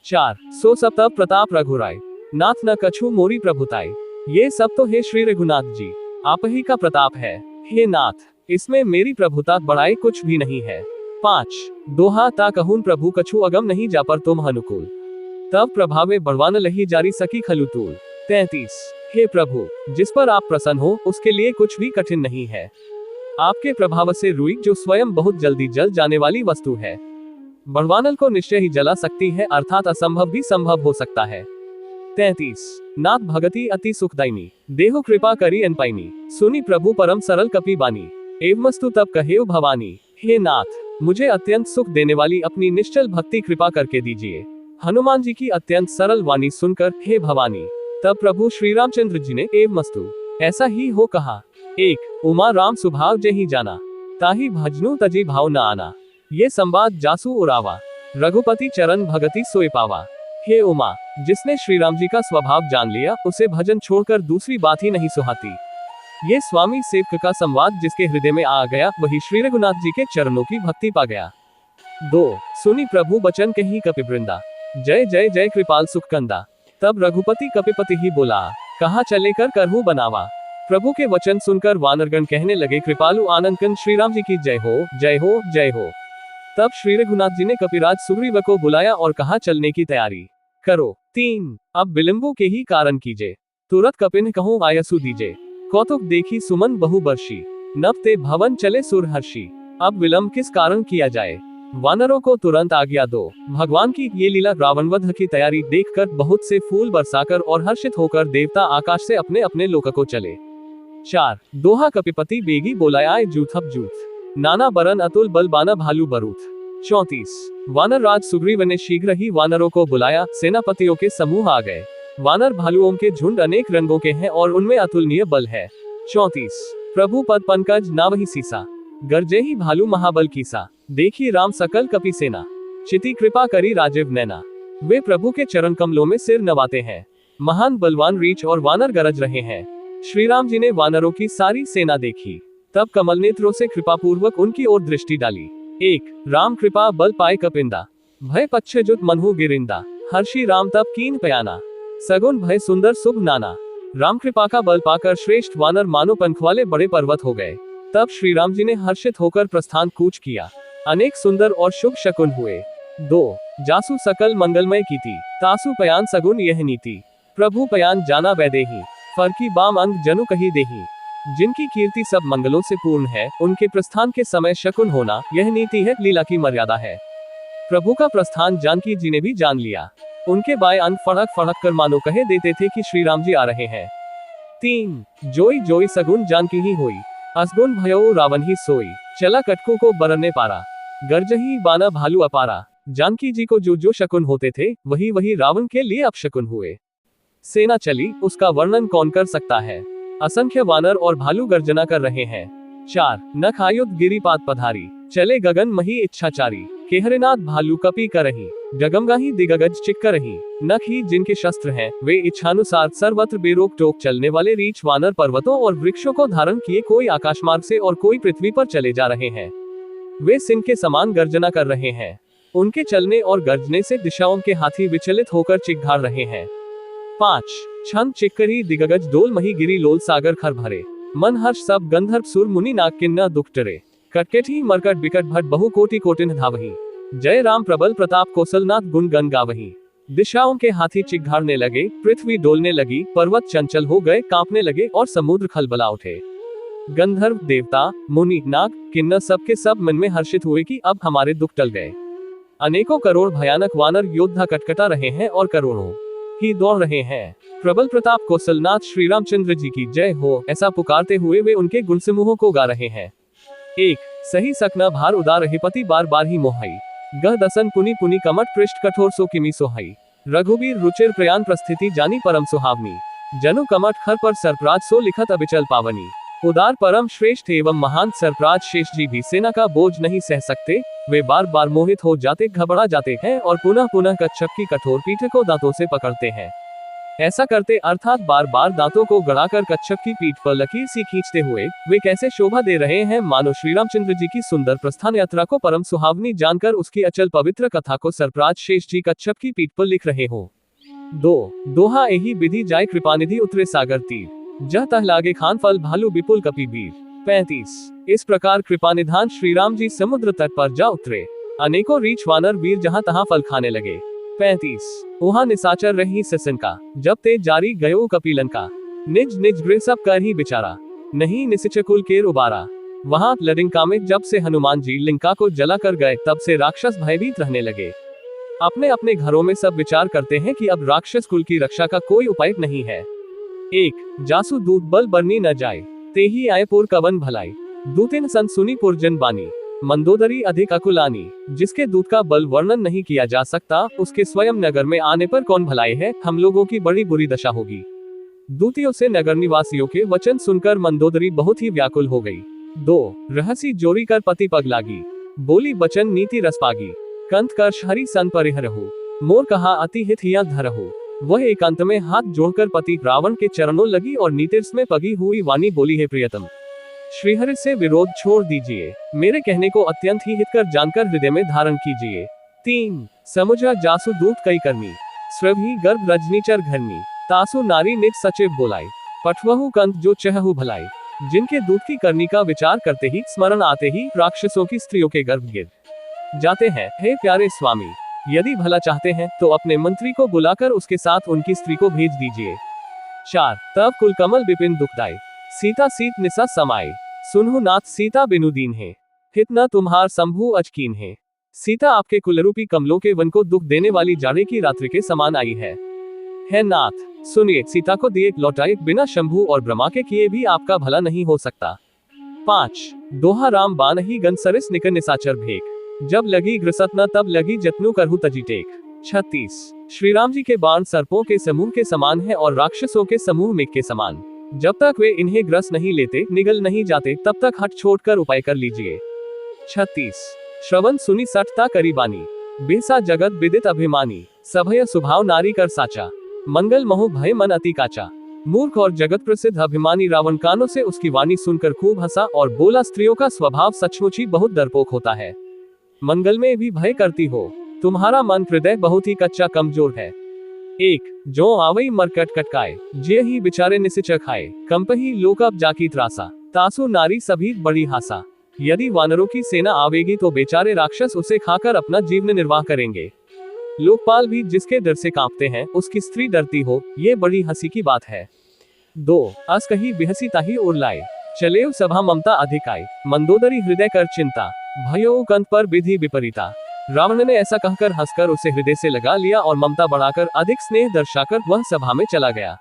4 सो सब तब प्रताप रघुराय, नाथ न कछु मोरी प्रभुताई। ये सब तो हे श्री रघुनाथ जी, आप ही का प्रताप है। हे नाथ, इसमें मेरी प्रभुता बढ़ाई कुछ भी नहीं है। 5 दोहा ता कहून प्रभु कछु अगम नहीं जा पर तुम अनुकूल, तब प्रभावे बढ़वान लही जारी सकी खलुतूल। 33 हे प्रभु, जिस पर आप प्रसन्न हो उसके लिए कुछ भी कठिन नहीं है। आपके प्रभाव से रुई जो स्वयं बहुत जल्दी जल जाने वाली वस्तु है, बढ़वानल को निश्चय ही जला सकती है, अर्थात असंभव भी संभव हो सकता है। 33 नाथ भगति अति सुखदायिनी, देहो कृपा करी अनपाइनी। सुनी प्रभु परम सरल कपि बानी, एवमस्तु तब कहेउ भवानी। हे नाथ, मुझे अत्यंत सुख देने वाली अपनी निश्चल भक्ति कृपा करके दीजिए। हनुमान जी की अत्यंत सरल वाणी सुनकर, हे भवानी, तब प्रभु श्री रामचंद्र जी ने एवमस्तु ऐसा ही हो कहा। 1 उमा राम सुभाव जही जाना, ताही भजनु तजी भाव न आना। ये संवाद जासु उरावा, रघुपति चरण भगति सोए पावा। हे उमा, जिसने श्री राम जी का स्वभाव जान लिया, उसे भजन छोड़कर दूसरी बात ही नहीं सुहाती। ये स्वामी सेवक का संवाद जिसके हृदय में आ गया, वही श्री रघुनाथ जी के चरणों की भक्ति पा गया। 2 सुनी प्रभु बचन कही कपिवृंदा, जय जय जय कृपाल सुख कंदा। तब रघुपति कपिपति ही बोला, कहाँ चले कर करहु बनावा। प्रभु के वचन सुनकर वानरगण कहने लगे, कृपालु आनंदकन श्री राम जी की जय हो जय हो जय हो। तब श्री रघुनाथ जी ने कपिराज सुग्रीव को बुलाया और कहा, चलने की तैयारी करो। 3 अब विलंबों के ही कारण कीजे, तुरत कपिन कहूँ आयसु दीजे। कौतुक देखी सुमन बहु बर्षी, नभ ते भवन चले सुर हर्षी। अब विलंब किस कारण किया जाए, वानरों को तुरंत आज्ञा दो। भगवान की ये लीला रावणवध की तैयारी देखकर बहुत से फूल बरसाकर और हर्षित होकर देवता आकाश से अपने अपने लोक को चले। 4 दोहा कपिपति बेगी बोलाय जूथप जूथ, नाना बरन अतुल बल बाना भालू बरूथ। 34 वानर राज सुग्रीव ने शीघ्र ही वानरों को बुलाया, सेनापतियों के समूह आ गए। वानर भालुओं के झुंड अनेक रंगों के हैं और उनमें अतुलनीय बल है। 34 प्रभु पद पंकज नावहि सीसा, गर्जे ही भालू महाबल कीसा। देखी राम सकल कपि सेना, चिति कृपा करी राजीव नैना। वे प्रभु के चरण कमलों में सिर नवाते हैं। महान बलवान रीछ और वानर गरज रहे हैं। श्री राम जी ने वानरों की सारी सेना देखी, तब कमल नेत्रों से कृपा पूर्वक उनकी ओर दृष्टि डाली। 1 राम कृपा बल पाए कपिंदा, भय पच्छजुत मनहु गिरिंदा, हर्षि राम तब कीन पयाना, सगुन भय सुंदर शुभ नाना। राम कृपा का बल पाकर श्रेष्ठ वानर मानो पंख वाले बड़े पर्वत हो गए। तब श्री राम जी ने हर्षित होकर प्रस्थान कूच किया। अनेक सुंदर और शुभ शकुन हुए। 2 जासु सकल मंगलमय कीति, तासु पयान सगुन यह नीति, प्रभु पयान जाना वैदेही, फरकी बाम अंग जनु कही देही। जिनकी कीर्ति सब मंगलों से पूर्ण है, उनके प्रस्थान के समय शकुन होना यह नीति है, लीला की मर्यादा है। प्रभु का प्रस्थान जानकी जी ने भी जान लिया। उनके बाएं अंग फड़क फड़क कर मानो कहे देते थे कि श्री राम जी आ रहे हैं। 3 जोई जोई सगुन जानकी ही होई, असगुन भयो रावण ही सोई, चला कटको को बरने पारा, गर्जही बाना भालू अपारा। जानकी जी को जो जो शकुन होते थे, वही वही रावण के लिए अपशकुन हुए। सेना चली, उसका वर्णन कौन कर सकता है। असंख्य वानर और भालू गर्जना कर रहे हैं। 4 नख आयुध गिरिपात पधारी, चले गगन मही इच्छाचारी, केहरेनाथ भालू कपी करही, डगमगाही दिगगज चिक करही। नख ही जिनके शस्त्र हैं, वे इच्छानुसार सर्वत्र बेरोक टोक चलने वाले रीछ वानर पर्वतों और वृक्षों को धारण किए कोई आकाशमार्ग से और कोई पृथ्वी पर चले जा रहे हैं। वे सिंह के समान गर्जना कर रहे हैं। उनके चलने और गर्जने से दिशाओं के हाथी विचलित होकर चिघाड़ रहे हैं। 5 छंद चिक्करी दिगगज डोल मही गिरी लोल सागर खर भरे, मन हर्ष सब गंधर्व सुर मुनि नाग किन्ना दुख टरे, कटकेठी मरकट बिकट भट बहु कोटि कोटिन धावही, जय राम प्रबल प्रताप कौशलनाथ गुण गन गावही। दिशाओं के हाथी चिघाड़ने लगे, पृथ्वी डोलने लगी, पर्वत चंचल हो गए, कांपने लगे और समुद्र खलबला उठे। गंधर्व देवता मुनि नाग किन्नर सब के सब मन में हर्षित हुए कि अब हमारे दुख टल गए। अनेकों करोड़ भयानक वानर योद्धा कटकटा रहे हैं और करोड़ों ही दौड़ रहे हैं। प्रबल प्रताप कौशलनाथ श्री रामचंद्र जी की जय हो, ऐसा पुकारते हुए वे उनके गुण समूहों को गा रहे हैं। 1 सही सकना भार उदार हिपति बार बार ही मोहाई, गह दसन पुनि पुनि कमट पृष्ठ कठोर सो किमी सोहाई, रघुबीर रुचिर प्रयाण प्रस्थिति जानी परम सुहावनी, जनु कमट खर पर सरप्राज सो लिखत अबिचल पावनी। उदार परम श्रेष्ठ एवं महान सरप्राज शेष जी भी सेना का बोझ नहीं सह सकते। वे बार बार मोहित हो जाते, घबरा जाते हैं और पुनः पुनः कच्छप की कठोर पीठ को दांतों से पकड़ते हैं। ऐसा करते अर्थात बार बार दांतों को गड़ाकर कच्छप की पीठ पर लकीर सी खींचते हुए वे कैसे शोभा दे रहे हैं, मानो श्री रामचंद्र जी की सुंदर प्रस्थान यात्रा को परम सुहावनी जानकर उसकी अचल पवित्र कथा को सरप्राज शेष जी कच्छप की पीठ पर लिख रहे हो। 2 दोहा एही विधि जाय कृपानिधि उतरे सागर तीर, जह तह लागे खान फल भालू विपुल कपि वीर। 35 इस प्रकार कृपानिधान श्री राम जी समुद्र तट पर जा उतरे, अनेकों रीछ वानर वीर जहां तहां फल खाने लगे। 35 वहां निसाचर रही ससन का, जब तेज जारी गयो कपिलन का, निज निज गृह सब कर ही बिचारा, नहीं निसिचकुल केर उबारा। वहां लडिंका में जब से हनुमान जी लिंका को जला कर गए, तब से राक्षस भयभीत रहने लगे। अपने अपने घरों में सब विचार करते हैं कि अब राक्षस कुल की रक्षा का कोई उपाय नहीं है। 1 जासु दूत बल बरनी न जाए, तेही आए पुर कवन भलाई, दूतिन सन सुनी पुरजन बानी, मंदोदरी अधिक अकुलानी। जिसके दूत का बल वर्णन नहीं किया जा सकता, उसके स्वयं नगर में आने पर कौन भलाई है, हम लोगों की बड़ी बुरी दशा होगी। दूतियों से नगर निवासियों के वचन सुनकर मंदोदरी बहुत ही व्याकुल हो गई। 2 रहसी जोरी कर पति पग लागी, बोली बचन नीति रसपागी, कंत कर्ष हरि सन परिहरहु, मोर कहा अति हित हिया धरहु। वह एकांत में हाथ जोड़कर पति रावण के चरणों लगी और नीतिर्स में पगी हुई वाणी बोली, है प्रियतम, श्रीहरि से विरोध छोड़ दीजिए, मेरे कहने को अत्यंत ही हितकर जानकर हृदय में धारण कीजिए। 3 समुझा जासु दूत कई कर्मी, स्रवही गर्भ रजनीचर घरनी, तासु नारी निज सचिव बोलाई, पठवहु कंत जो चहहु भलाई। जिनके दूत की करनी का विचार करते ही, स्मरण आते ही राक्षसों की स्त्रियों के गर्भ गिर जाते हैं। हे प्यारे स्वामी, यदि भला चाहते हैं तो अपने मंत्री को बुलाकर उसके साथ उनकी स्त्री को भेज दीजिए। 4 तब कुल कमल विपिन दुखदाई, सीता सीत निसा समाई, सुनहु नाथ सीता बिनु दीन है, हित न तुम्हार संभु अचकीन है। सीता आपके कुलरूपी कमलों के वन को दुख देने वाली जाड़े की रात्रि के समान आई है नाथ, सुनिए, सीता को दिए लौटाए बिना शंभु और ब्रह्मा के किए भी आपका भला नहीं हो सकता। 5 दोहा राम बान ही गन सरिस निकन निसाचर भेक, जब लगी ग्रसत न तब लगी जतनु करहु तजी टेक। 36 श्री राम जी के बाण सर्पों के समूह के समान है और राक्षसों के समूह मेघ के समान। जब तक वे इन्हें ग्रस नहीं लेते, निगल नहीं जाते, तब तक हट छोड़कर उपाय कर लीजिए। 36 श्रवण सुनी सठता करी बानी, बेसा जगत विदित अभिमानी, सभय स्वभाव नारी कर साचा, मंगल मोह भय मन अति काचा। मूर्ख और जगत प्रसिद्ध अभिमानी रावण कानों से उसकी वाणी सुनकर खूब हंसा और बोला, स्त्रियों का स्वभाव सचमुच ही बहुत डरपोक होता है। मंगल में भी भय करती हो, तुम्हारा मन हृदय बहुत ही कच्चा कमजोर है। एक जो आवई मरकट कटकाए, जे ही बिचारे निसिच खाए, कंपही लोक अब जाकी त्रासा, तासु नारी सभी बड़ी हासा। यदि वानरों की सेना आवेगी तो बेचारे राक्षस उसे खाकर अपना जीवन निर्वाह करेंगे। लोकपाल भी जिसके डर से कांपते हैं, उसकी स्त्री डरती हो, ये बड़ी हंसी की बात है। 2 अस कही बिहसी ताही और लाए, चलेव सभा ममता अधिक आए, मंदोदरी हृदय कर चिंता, भयो कंत पर विधि विपरीता। रावण ने ऐसा कहकर हंसकर उसे हृदय से लगा लिया और ममता बढ़ाकर अधिक स्नेह दर्शाकर वह सभा में चला गया।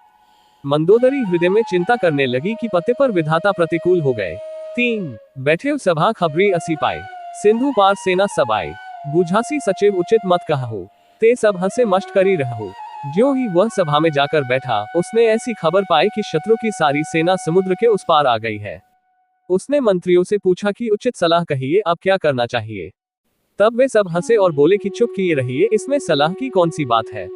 मंदोदरी हृदय में चिंता करने लगी कि पति पर विधाता प्रतिकूल हो गए। 3 बैठे सभा खबरी असी पाए, सिंधु पार सेना सब आए, बुझासी सचिव उचित मत कहू, ते सब हंसे मष्ट करी रहू। ज्यों ही वह सभा में जाकर बैठा, उसने ऐसी खबर पाई कि शत्रु की सारी सेना समुद्र के उस पार आ गई है। उसने मंत्रियों से पूछा कि उचित सलाह कहिए, अब क्या करना चाहिए। तब वे सब हंसे और बोले कि चुप किए रहिए, इसमें सलाह की कौन सी बात है।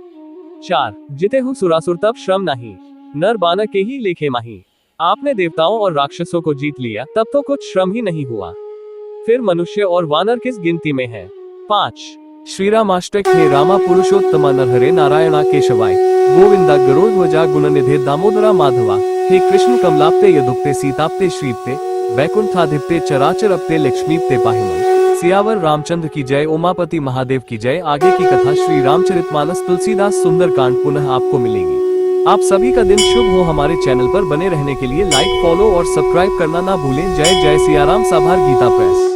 4 जिते हु सुरासुर तब श्रम नहीं, नर बानर के ही लेखे माही। आपने देवताओं और राक्षसों को जीत लिया, तब तो कुछ श्रम ही नहीं हुआ, फिर मनुष्य और वानर किस गिनती में है। 5 श्रीरामाष्टक हे रामा पुरुषोत्तम नरहरे नारायणा केशवाय, गोविंदा गरुड़ध्वजा गुणनिधे दामोदरा माधवा। हे कृष्ण कमलाप्ते यदुक्ते सीताप्ते श्रीप्ते, वैकुंठाधिप्ते चराचरप्ते लक्ष्मीप्ते पाहिमन। सियावर रामचंद्र की जय, उमापति महादेव की जय। आगे की कथा श्री रामचरितमानस तुलसीदास सुंदरकांड पुनः आपको मिलेगी। आप सभी का दिन शुभ हो। हमारे चैनल पर बने रहने के लिए लाइक, फॉलो और सब्सक्राइब करना ना भूलें। जय जय सियाराम। साभार गीता प्रेस।